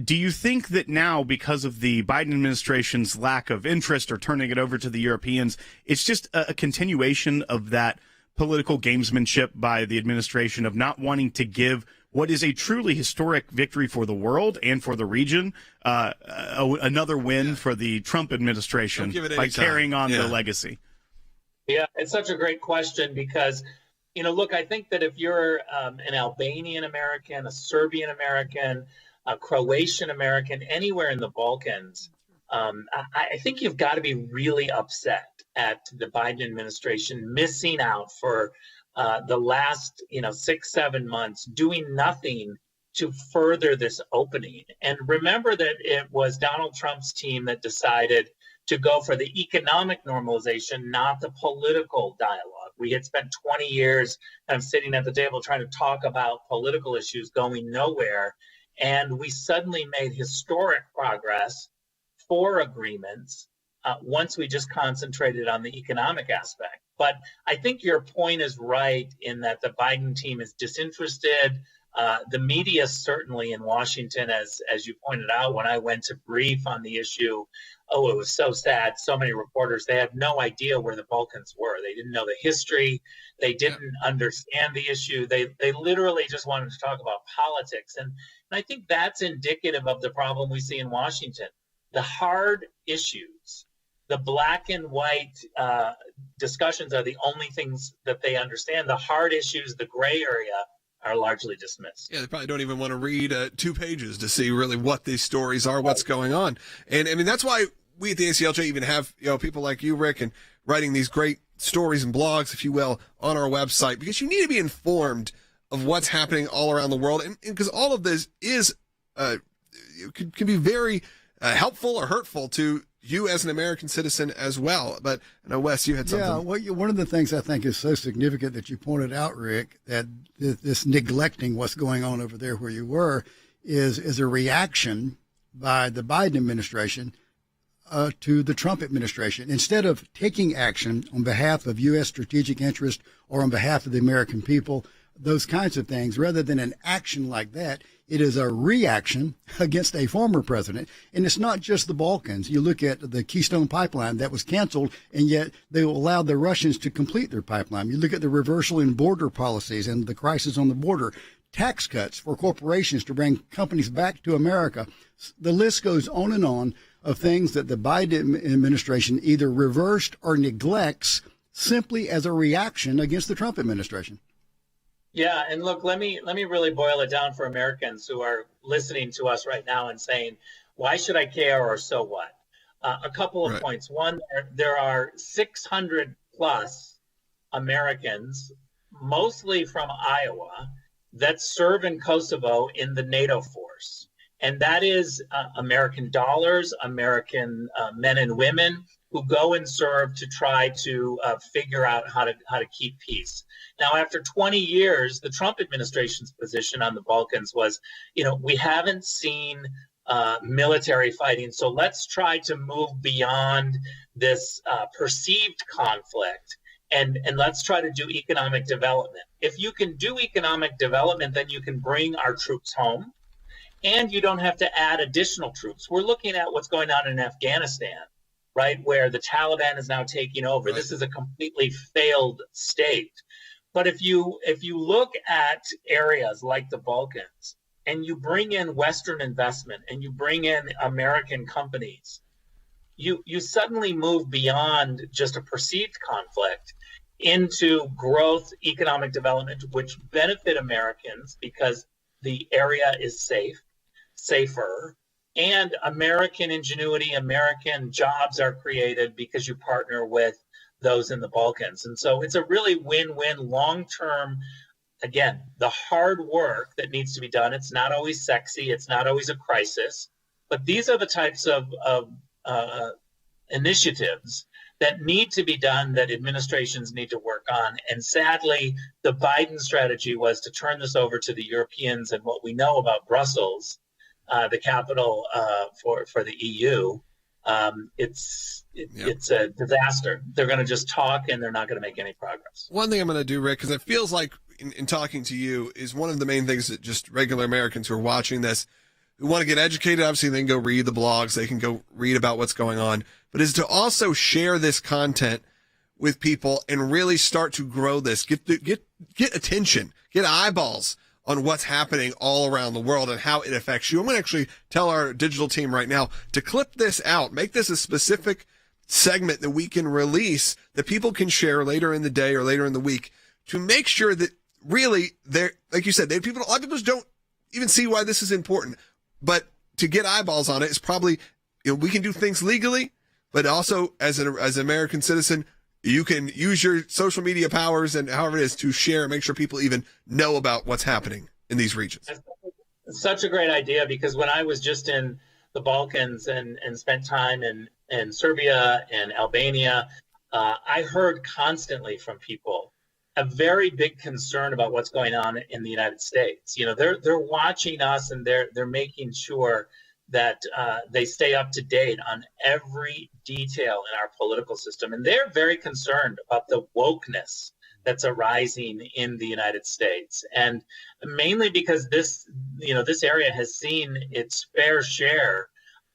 do you think that now, because of the Biden administration's lack of interest or turning it over to the Europeans, it's just a continuation of that political gamesmanship by the administration of not wanting to give what is a truly historic victory for the world and for the region, another win for the Trump administration by carrying on the legacy? Yeah, it's such a great question because, look, I think that if you're an Albanian American, a Serbian American, a Croatian American, anywhere in the Balkans, I think you've got to be really upset at the Biden administration missing out for the last 6-7 months, doing nothing to further this opening. And remember that it was Donald Trump's team that decided to go for the economic normalization, not the political dialogue. We had spent 20 years sitting at the table trying to talk about political issues going nowhere. And we suddenly made historic progress for agreements once we just concentrated on the economic aspect. But I think your point is right in that the Biden team is disinterested. The media certainly in Washington, as you pointed out, when I went to brief on the issue, it was so sad. So many reporters, they had no idea where the Balkans were. They didn't know the history. They didn't understand the issue. They literally just wanted to talk about politics. And I think that's indicative of the problem we see in Washington. The hard issues, the black and white discussions are the only things that they understand. The hard issues, the gray area, are largely dismissed. Yeah, they probably don't even want to read 2 pages to see really what these stories are, what's going on. And I mean, that's why we at the ACLJ even have, people like you, Rick, and writing these great stories and blogs, if you will, on our website, because you need to be informed of what's happening all around the world. And because all of this is, can be very helpful or hurtful to you as an American citizen as well. But I know, Wes, you had something. Yeah, well, one of the things I think is so significant that you pointed out, Rick, that this neglecting what's going on over there where you were is a reaction by the Biden administration to the Trump administration. Instead of taking action on behalf of U.S. strategic interest or on behalf of the American people, those kinds of things, rather than an action like that, it is a reaction against a former president. And it's not just the Balkans. You look at the Keystone Pipeline that was canceled, and yet they allowed the Russians to complete their pipeline. You look at the reversal in border policies and the crisis on the border, tax cuts for corporations to bring companies back to America. The list goes on and on of things that the Biden administration either reversed or neglects simply as a reaction against the Trump administration. Yeah, and look, let me really boil it down for Americans who are listening to us right now and saying, why should I care or so what? A couple of points. One, there are 600 plus Americans, mostly from Iowa, that serve in Kosovo in the NATO force. And that is American dollars, American men and women who go and serve to try to figure out how to keep peace. Now, after 20 years, the Trump administration's position on the Balkans was, we haven't seen military fighting, so let's try to move beyond this perceived conflict and let's try to do economic development. If you can do economic development, then you can bring our troops home and you don't have to add additional troops. We're looking at what's going on in Afghanistan, right, where the Taliban is now taking over. Right. This is a completely failed state. But if you look at areas like the Balkans and you bring in Western investment and you bring in American companies, you suddenly move beyond just a perceived conflict into growth, economic development, which benefit Americans because the area is safer. And American ingenuity, American jobs are created because you partner with those in the Balkans. And so it's a really win-win long-term. Again, the hard work that needs to be done, it's not always sexy, it's not always a crisis, but these are the types of initiatives that need to be done, that administrations need to work on. And sadly, the Biden strategy was to turn this over to the Europeans, and what we know about Brussels, the capital for the EU, it's a disaster. They're going to just talk and they're not going to make any progress. One thing I'm going to do, Rick, because it feels like in talking to you is one of the main things that just regular Americans who are watching this, who want to get educated, obviously they can go read the blogs, they can go read about what's going on, but is to also share this content with people and really start to grow this, get attention, get eyeballs on what's happening all around the world and how it affects you. I'm going to actually tell our digital team right now to clip this out, make this a specific segment that we can release that people can share later in the day or later in the week to make sure that really they're, like you said, a lot of people don't even see why this is important, but to get eyeballs on it is probably, we can do things legally, but also as an American citizen, you can use your social media powers and however it is to share and make sure people even know about what's happening in these regions. It's such a great idea, because when I was just in the Balkans and spent time in Serbia and Albania, I heard constantly from people a very big concern about what's going on in the United States. They're watching us, and they're making sure that they stay up to date on every detail in our political system. And they're very concerned about the wokeness that's arising in the United States. And mainly because this area has seen its fair share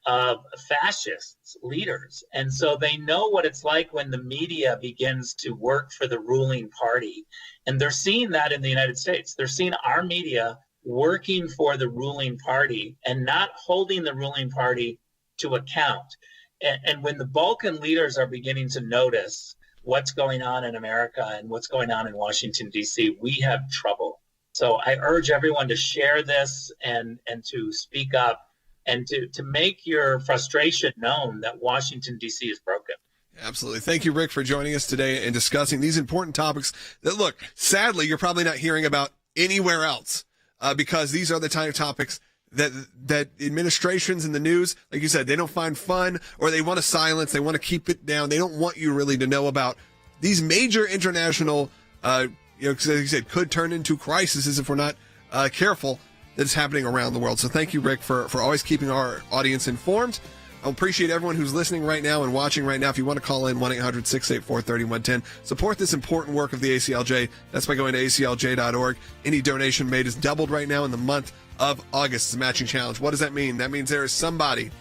of fascist leaders. And so they know what it's like when the media begins to work for the ruling party. And they're seeing that in the United States. They're seeing our media working for the ruling party and not holding the ruling party to account. And when the Balkan leaders are beginning to notice what's going on in America and what's going on in Washington, D.C., we have trouble. So I urge everyone to share this and to speak up and to make your frustration known that Washington, D.C. is broken. Absolutely. Thank you, Rick, for joining us today and discussing these important topics that, look, sadly, you're probably not hearing about anywhere else. Because these are the kind of topics that administrations in the news, like you said, they don't find fun, or they want to silence, they want to keep it down. They don't want you really to know about these major international, because like you said, could turn into crises if we're not careful, that's happening around the world. So thank you, Rick, for always keeping our audience informed. I appreciate everyone who's listening right now and watching right now. If you want to call in, 1-800-684-3110. Support this important work of the ACLJ. That's by going to aclj.org. Any donation made is doubled right now in the month of August. It's a matching challenge. What does that mean? That means there is somebody,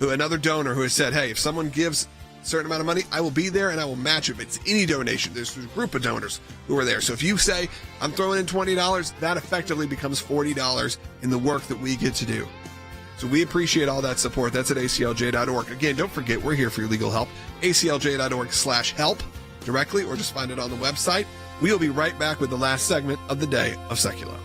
another donor, who has said, hey, if someone gives a certain amount of money, I will be there and I will match it. If it's any donation, there's a group of donors who are there. So if you say, I'm throwing in $20, that effectively becomes $40 in the work that we get to do. So we appreciate all that support. That's at aclj.org. Again, don't forget, we're here for your legal help. aclj.org/help directly, or just find it on the website. We'll be right back with the last segment of the Day of Sekulow.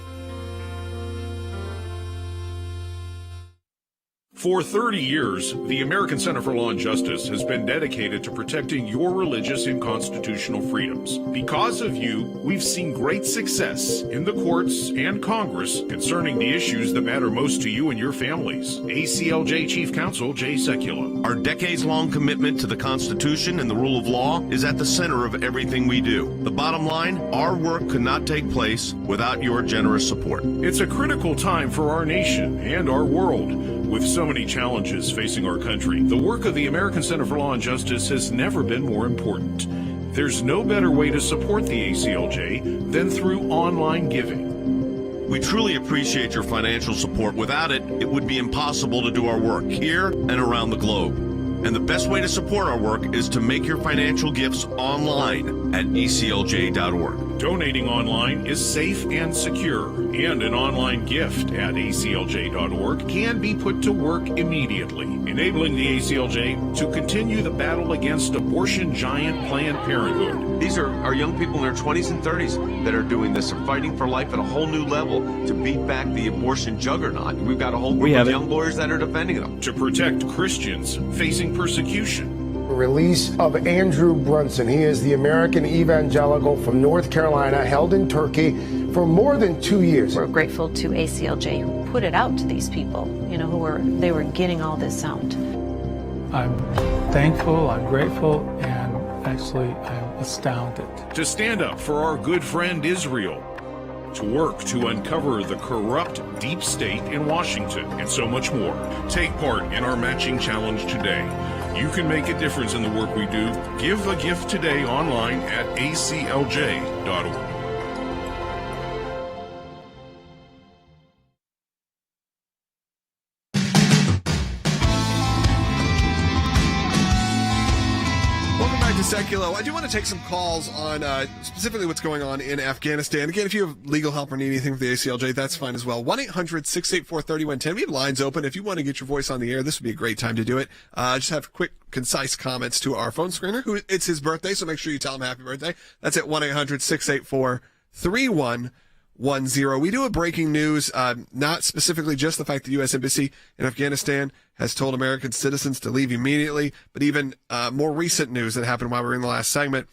For 30 years, the American Center for Law and Justice has been dedicated to protecting your religious and constitutional freedoms. Because of you, we've seen great success in the courts and Congress concerning the issues that matter most to you and your families. ACLJ Chief Counsel Jay Sekulow. Our decades-long commitment to the Constitution and the rule of law is at the center of everything we do. The bottom line, our work could not take place without your generous support. It's a critical time for our nation and our world. With so many challenges facing our country, the work of the American Center for Law and Justice has never been more important. There's no better way to support the ACLJ than through online giving. We truly appreciate your financial support. Without it, it would be impossible to do our work here and around the globe. And the best way to support our work is to make your financial gifts online at aclj.org. Donating online is safe and secure, and an online gift at aclj.org can be put to work immediately, enabling the ACLJ to continue the battle against abortion giant Planned Parenthood. These are young people in their 20s and 30s that are doing this. They're fighting for life at a whole new level to beat back the abortion juggernaut. We've got a whole group of young lawyers that are defending them. To protect Christians facing persecution. Release of Andrew Brunson. He is the American evangelical from North Carolina, held in Turkey for more than 2 years. We're grateful to ACLJ who put it out to these people, they were getting all this out. I'm thankful, I'm grateful, and actually I'm astounded. To stand up for our good friend Israel. To work to uncover the corrupt deep state in Washington, and so much more. Take part in our matching challenge today. You can make a difference in the work we do. Give a gift today online at aclj.org. Welcome back to Sekulow. I do want to take some calls on specifically what's going on in Afghanistan. Again, if you have legal help or need anything from the ACLJ, that's fine as well. 1-800-684-3110. We have lines open. If you want to get your voice on the air, this would be a great time to do it. Just have quick, concise comments to our phone screener. It's his birthday, so make sure you tell him happy birthday. That's at 1-800-684-3110. We do a breaking news, not specifically just the fact the U.S. Embassy in Afghanistan has told American citizens to leave immediately, but even more recent news that happened while we were in the last segment,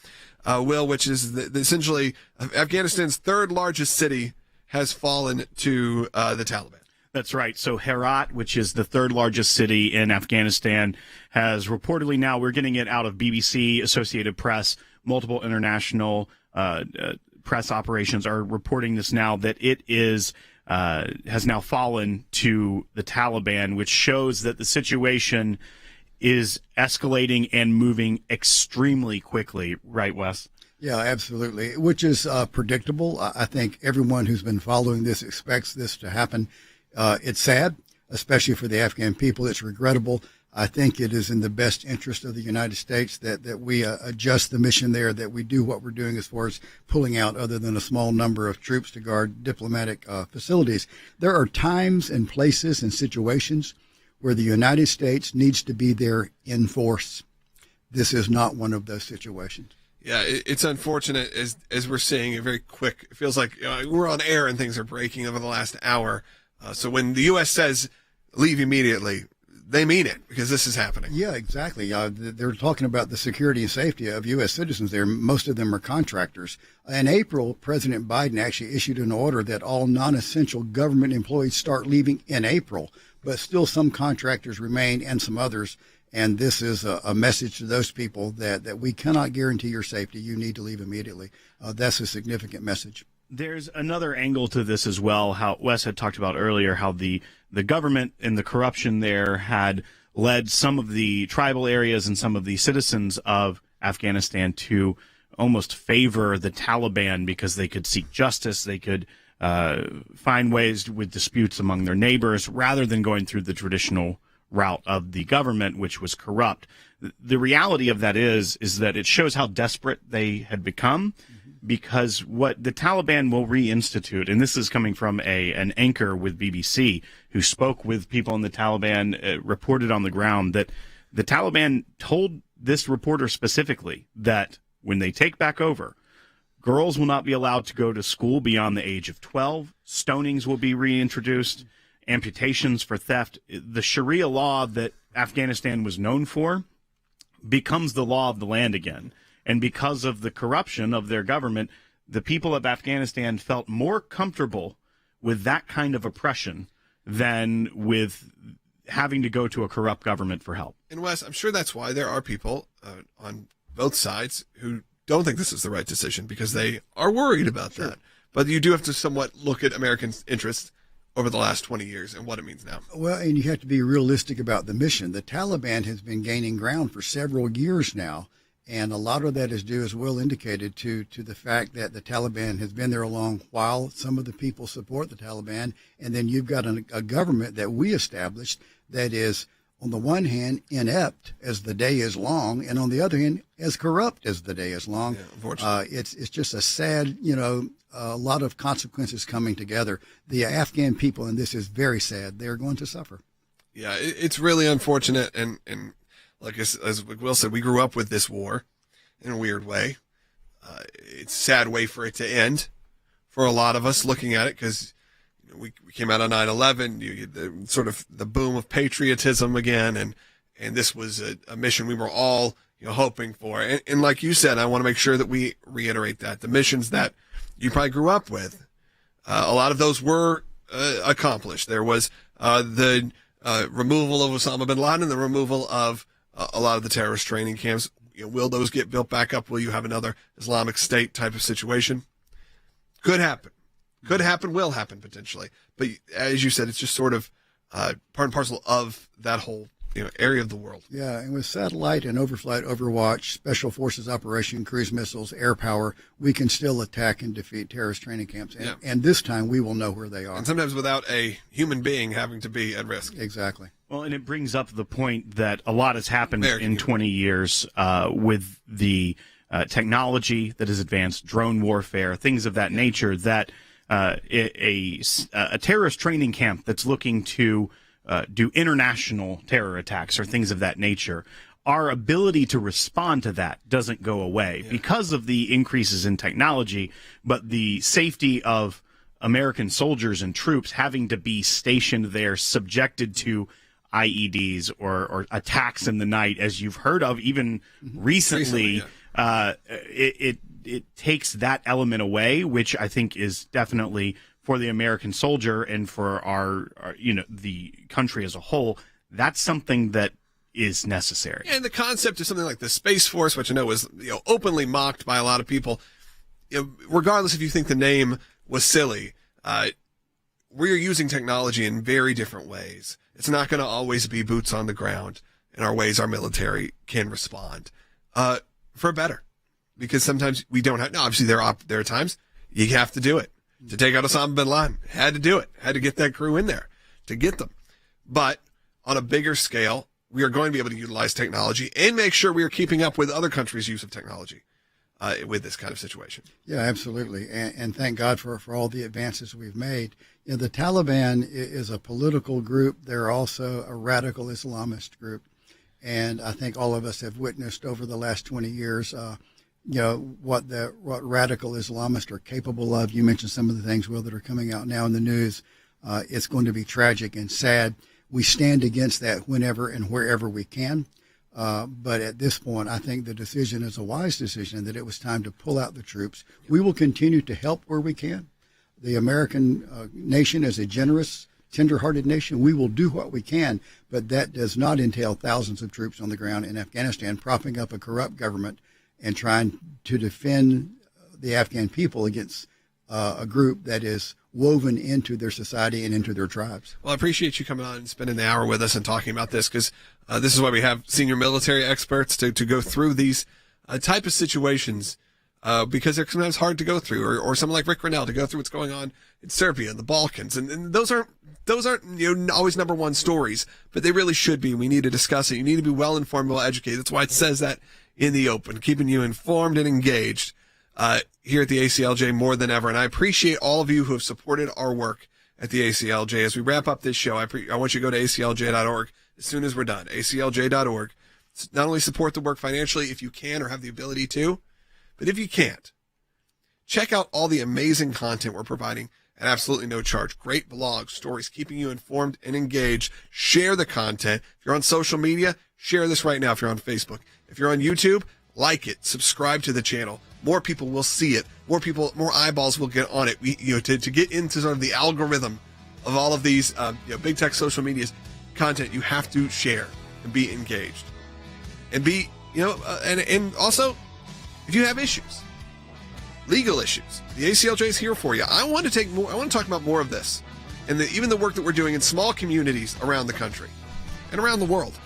which is essentially Afghanistan's third largest city has fallen to the Taliban. That's right. So Herat, which is the third largest city in Afghanistan, has reportedly now, we're getting it out of BBC, Associated Press, multiple international press operations are reporting this now, that it is has now fallen to the Taliban, which shows that the situation is escalating and moving extremely quickly. Right, Wes? Yeah, absolutely, which is predictable. I think everyone who's been following this expects this to happen. It's sad, especially for the Afghan people. It's regrettable. I think it is in the best interest of the United States that we adjust the mission there, that we do what we're doing as far as pulling out other than a small number of troops to guard diplomatic facilities. There are times and places and situations where the United States needs to be there in force. This is not one of those situations. Yeah, it's unfortunate as we're seeing a very quick, it feels like we're on air and things are breaking over the last hour. So when the U.S. says leave immediately, they mean it, because this is happening. Yeah, exactly. They're talking about the security and safety of U.S. citizens there. Most of them are contractors. In April, President Biden actually issued an order that all non-essential government employees start leaving in April, but still some contractors remain and some others. And this is a message to those people that we cannot guarantee your safety. You need to leave immediately. That's a significant message. There's another angle to this as well, how Wes had talked about earlier, how the government and the corruption there had led some of the tribal areas and some of the citizens of Afghanistan to almost favor the Taliban because they could seek justice, they could find ways with disputes among their neighbors rather than going through the traditional route of the government, which was corrupt. The reality of that is that it shows how desperate they had become, because what the Taliban will reinstitute, and this is coming from an anchor with BBC who spoke with people in the Taliban, reported on the ground that the Taliban told this reporter specifically that when they take back over, girls will not be allowed to go to school beyond the age of 12, stonings will be reintroduced, amputations for theft. The Sharia law that Afghanistan was known for becomes the law of the land again. And because of the corruption of their government, the people of Afghanistan felt more comfortable with that kind of oppression than with having to go to a corrupt government for help. And Wes, I'm sure that's why there are people on both sides who don't think this is the right decision, because they are worried about that. But you do have to somewhat look at American interests over the last 20 years and what it means now. Well, and you have to be realistic about the mission. The Taliban has been gaining ground for several years now. And a lot of that is due, as Will indicated, to the fact that the Taliban has been there a long while. Some of the people support the Taliban. And then you've got a government that we established that is, on the one hand, inept as the day is long, and on the other hand, as corrupt as the day is long. Yeah, unfortunately. It's just a sad, a lot of consequences coming together. The Afghan people, and this is very sad, they're going to suffer. Yeah, it's really unfortunate. And like as Will said, we grew up with this war in a weird way. it's a sad way for it to end for a lot of us looking at it, because we came out on 9/11, you get the sort of the boom of patriotism again, and this was a mission we were all hoping for. And like you said, I want to make sure that we reiterate that the missions that you probably grew up with, a lot of those were accomplished. There was the removal of Osama bin Laden, the removal of a lot of the terrorist training camps. Will those get built back up? Will you have another Islamic State type of situation? Could happen. Could happen, will happen potentially. But as you said, it's just sort of part and parcel of that whole area of the world. Yeah, and with satellite and overflight, overwatch, special forces operation, cruise missiles, air power, we can still attack and defeat terrorist training camps. And this time we will know where they are. And sometimes without a human being having to be at risk. Exactly. Well, and it brings up the point that a lot has happened in 20 years with the technology that has advanced, drone warfare, things of that nature, that a terrorist training camp that's looking to do international terror attacks or things of that nature, our ability to respond to that doesn't go away because of the increases in technology, but the safety of American soldiers and troops having to be stationed there, subjected to IEDs or attacks in the night, as you've heard of even recently, it takes that element away, which I think is definitely for the American soldier and for our the country as a whole, that's something that is necessary. And the concept of something like the Space Force, which I know was openly mocked by a lot of people, regardless if you think the name was silly, we're using technology in very different ways. It's not going to always be boots on the ground in our ways our military can respond for better, because sometimes we don't have. No, obviously there are times you have to do it. To take out Osama bin Laden, had to do it. Had to get that crew in there to get them. But on a bigger scale, we are going to be able to utilize technology and make sure we are keeping up with other countries' use of technology with this kind of situation. Yeah, absolutely. And thank God for all the advances we've made. The Taliban is a political group. They're also a radical Islamist group. And I think all of us have witnessed over the last 20 years what radical Islamists are capable of. You mentioned some of the things, Will, that are coming out now in the news. It's going to be tragic and sad. We stand against that whenever and wherever we can. But at this point, I think the decision is a wise decision, that it was time to pull out the troops. We will continue to help where we can. The American nation is a generous, tender-hearted nation. We will do what we can, but that does not entail thousands of troops on the ground in Afghanistan propping up a corrupt government and trying to defend the Afghan people against a group that is woven into their society and into their tribes. Well, I appreciate you coming on and spending the hour with us and talking about this, because this is why we have senior military experts to go through these type of situations, because they're sometimes hard to go through, or someone like Rick Grinnell to go through what's going on in Serbia and the Balkans. And those aren't always number one stories, but they really should be. We need to discuss it. You need to be well informed, well educated. That's why it says that in the open, keeping you informed and engaged here at the ACLJ more than ever. And I appreciate all of you who have supported our work at the ACLJ. As we wrap up this show, I want you to go to aclj.org as soon as we're done. aclj.org. Not only support the work financially if you can or have the ability to, but if you can't, check out all the amazing content we're providing at absolutely no charge. Great blogs, stories, keeping you informed and engaged. Share the content. If you're on social media, share this right now if you're on Facebook. If you're on YouTube, like it, subscribe to the channel. More people will see it. More eyeballs will get on it. To get into sort of the algorithm of all of these big tech social media's content, you have to share and be engaged. And be, and also, if you have issues, legal issues, the ACLJ is here for you. I want to talk about more of this, and even the work that we're doing in small communities around the country and around the world.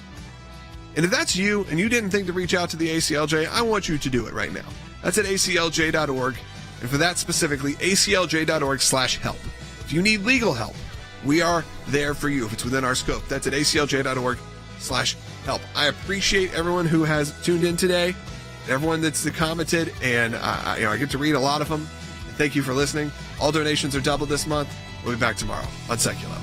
And if that's you and you didn't think to reach out to the ACLJ, I want you to do it right now. That's at aclj.org. And for that specifically, aclj.org/help. If you need legal help, we are there for you if it's within our scope. That's at aclj.org/help. I appreciate everyone who has tuned in today, everyone that's commented, and I get to read a lot of them. Thank you for listening. All donations are doubled this month. We'll be back tomorrow on Sekulow.